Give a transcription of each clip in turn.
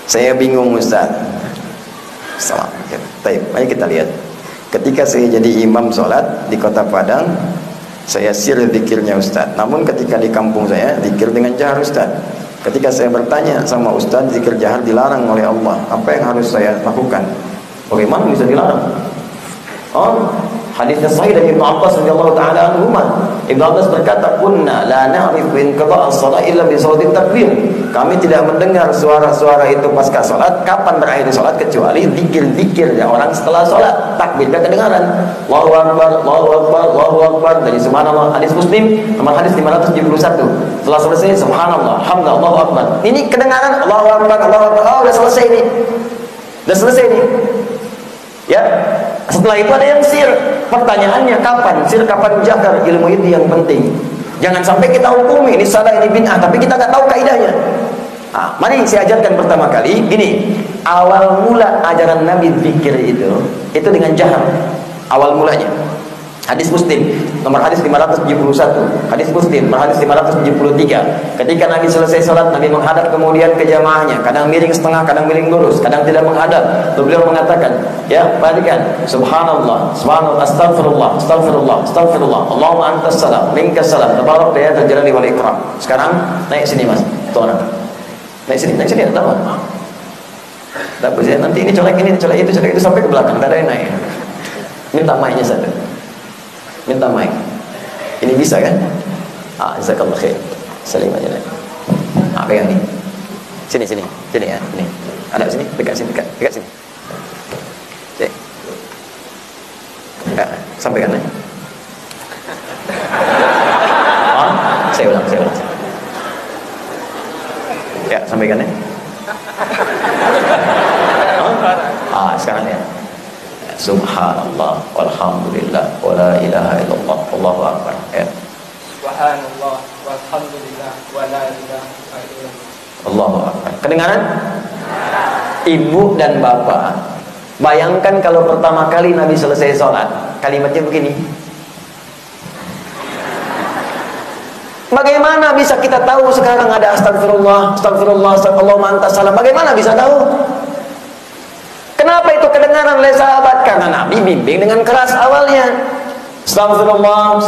Saya bingung Ustaz. Salam. Baik, mari kita lihat. Ketika saya jadi imam sholat di kota Padang, saya sir zikirnya Ustaz. Namun ketika di kampung saya, zikir dengan jahar Ustaz. Ketika saya bertanya sama Ustaz, zikir jahar dilarang oleh Allah. Apa yang harus saya lakukan? Bagaimana bisa dilarang? Oh, hadisnya sahih dari Ibnu Abbas radhiyallahu taala anhu. Ibnu Abbas berkata, "Kunna la na'rifu inqidha' as-shalah illa bi sautin takbir." Kami tidak mendengar suara-suara itu pasca salat, kapan berakhir salat, kecuali zikir-zikir ya orang setelah salat. Takbirnya kedengaran. Allahu akbar, Allahu akbar, Allahu akbar. Dari subhanallah, hadis Muslim nomor hadis 571. Setelah selesai subhanallah, hamdalillah, Allahu akbar. Ini kedengaran Allahu akbar, Allahu akbar. Oh, udah selesai ini. Udah selesai ini. Ya. Setelah itu ada yang sir. Pertanyaannya kapan? Sir kapan jahar? Ilmu itu yang penting. Jangan sampai kita hukumi ini salah, ini bid'ah, tapi kita nggak tahu kaidahnya. Nah, mari saya ajarkan pertama kali. Gini, awal mula ajaran Nabi zikir itu dengan jahar. Awal mulanya. Hadis Muslim nomor hadis 571. Hadis Muslim nomor hadis 573. Ketika Nabi selesai salat, Nabi menghadap kemudian ke jamaahnya. Kadang miring setengah, kadang miring lurus, kadang tidak menghadap. Lalu beliau mengatakan, ya, perhatikan, subhanallah, subhanallah, astagfirullah, astagfirullah, astagfirullah. Allahumma antas salam, minkas salam, tabarak ya dzal jalali wal ikram. Sekarang naik sini Mas, tuh orang. Naik sini, ada tahu? Tak boleh, nanti ini colek itu sampai ke belakang, tidak ada yang naik. Minta mic-nya satu. Minta mic. Ini bisa kan? Jazakallah khair. Salim aja lah. Pegang nih. Sini ya. Ini. Ada sini, dekat sini. Cek. Sampaikan ya. Saya ulang. Ya, sampaikan ya. Sekarang ya. Subhanallah walhamdulillah wala ilaha illallah wallahu akbar. Ya. Subhanallah walhamdulillah wala ilaha illallah Allahu akbar. Kedengaran? Ibu dan bapak, bayangkan kalau pertama kali Nabi selesai sholat, kalimatnya begini. Bagaimana bisa kita tahu sekarang ada astagfirullah, Allahumma antas salam? Bagaimana bisa tahu? Kenapa itu kedengaran oleh sahabat? Karena Nabi bimbing dengan keras awalnya. Astagfirullah,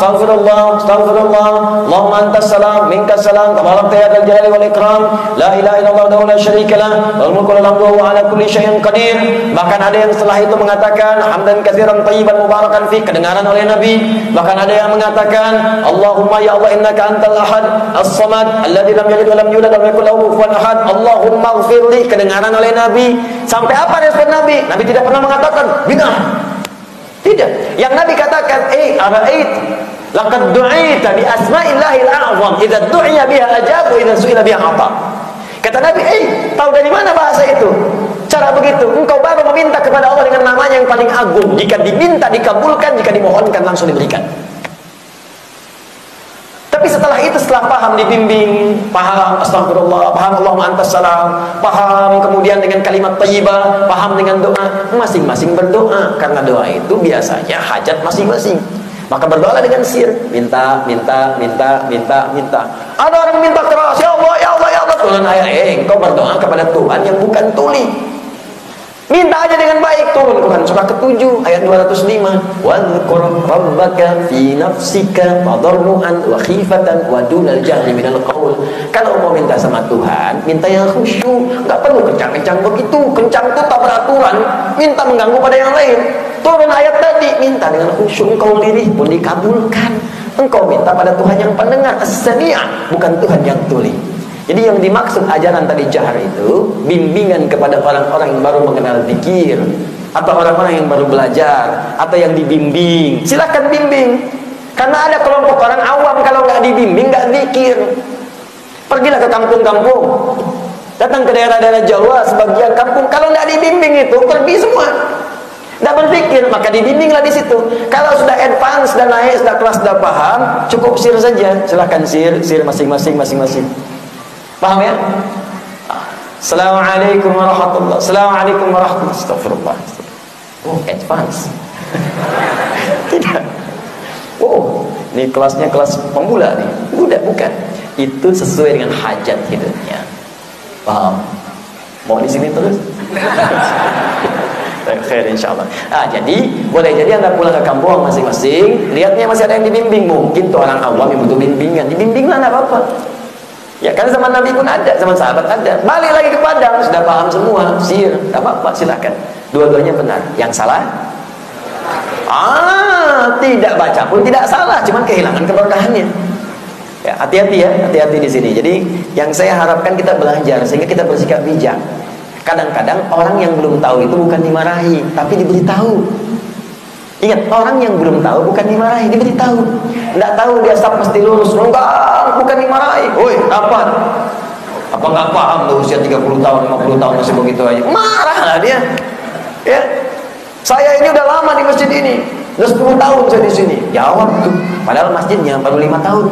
Allahumma antas salam, minkas salam, tabarakta ya dzal jalali wal ikram, la ilaha illallah wa la syarika lah, wal mulku wa lahu wa ala kulli syai'in qadir. Bahkan ada yang setelah itu mengatakan hamdan katsiran thayyiban mubarakan fi, kedengaran oleh Nabi. Bahkan ada yang mengatakan Allahumma ya Allah innaka antal ahad as-samad alladzi lam yalid wa lam yulad wa lam yakul lahu kufuwan ahad, Allahumma ighfirli, kedengaran oleh Nabi. Sampai apa respon Nabi? Nabi tidak pernah mengatakan bid'ah. Tidak. Yang Nabi katakan, ara'ait laqad du'ita bi asma'illahil a'zam, idza du'iya biha ajabu, idza su'ila biha ata. Kata Nabi, tahu dari mana bahasa itu? Cara begitu, engkau baru meminta kepada Allah dengan namanya yang paling agung. Jika diminta dikabulkan, jika dimohonkan langsung diberikan. Tapi setelah itu, setelah paham, dibimbing, paham astagfirullah, paham Allahumma antas salam, paham kemudian dengan kalimat thayyibah, paham dengan doa, masing-masing berdoa. Karena doa itu biasanya hajat masing-masing. Maka berdoa dengan sir, minta. Ada orang minta keras, ya Allah, turun ayat. Engkau berdoa kepada Tuhan yang bukan tuli. Minta aja dengan baik. Turun Quran surah ke-7 ayat 205. Wadhkur rabbaka fi nafsika tadarruan wa khifatan wa dunal jahri minal qaul. Kalau mau minta sama Tuhan, minta yang khusyuk, enggak perlu kencang-kencang begitu. Kencang itu tak beraturan, minta mengganggu pada yang lain. Turun ayat tadi, minta dengan khusyuk, engkau lirih pun dikabulkan. Engkau minta pada Tuhan yang pendengar, as-sami', bukan Tuhan yang tuli. Jadi yang dimaksud ajaran tadi jahar itu bimbingan kepada orang-orang yang baru mengenal zikir, atau orang-orang yang baru belajar, atau yang dibimbing. Silakan bimbing. Karena ada kelompok orang awam kalau nggak dibimbing nggak zikir. Pergilah ke kampung-kampung, datang ke daerah-daerah Jawa, sebagian kampung kalau nggak dibimbing itu pergi semua. Nggak berzikir, maka dibimbinglah di situ. Kalau sudah advance, sudah naik, sudah kelas, sudah paham, cukup sir saja. Silakan sir masing-masing. Paham ya? Assalamualaikum warahmatullahi wabarakatuh. Astagfirullah. Oh, advance. Tidak. Oh, ini kelasnya kelas pemula nih. Bukan. Itu sesuai dengan hajat hidupnya. Paham? Mau di sini terus? Khair insyaallah. Jadi boleh jadi Anda pulang ke kampung masing-masing, lihatnya masih ada yang dibimbing. Mungkin tuh orang awam yang butuh bimbingan, dibimbinglah, enggak apa-apa. Ya kan zaman Nabi pun ada, zaman sahabat ada. Balik lagi ke Padang, sudah paham semua, sir, enggak apa-apa, silakan. Dua-duanya benar. Yang salah? Tidak baca pun tidak salah, cuman kehilangan keberkahannya. Ya, hati-hati ya, hati-hati di sini. Jadi yang saya harapkan kita belajar sehingga kita bersikap bijak. Kadang-kadang orang yang belum tahu itu bukan dimarahi, tapi diberitahu. Ingat, orang yang belum tahu bukan dimarahi, diberitahu. Tidak tahu dia staf mesti lulus, enggak, bukan dimarahi. Woi, apa nggak paham tuh usia 30 tahun, 50 tahun masih begitu aja? Marah dia. Ya, saya ini udah lama di masjid ini, udah 10 tahun saya di sini. Jawab tuh, padahal masjidnya baru 5 tahun.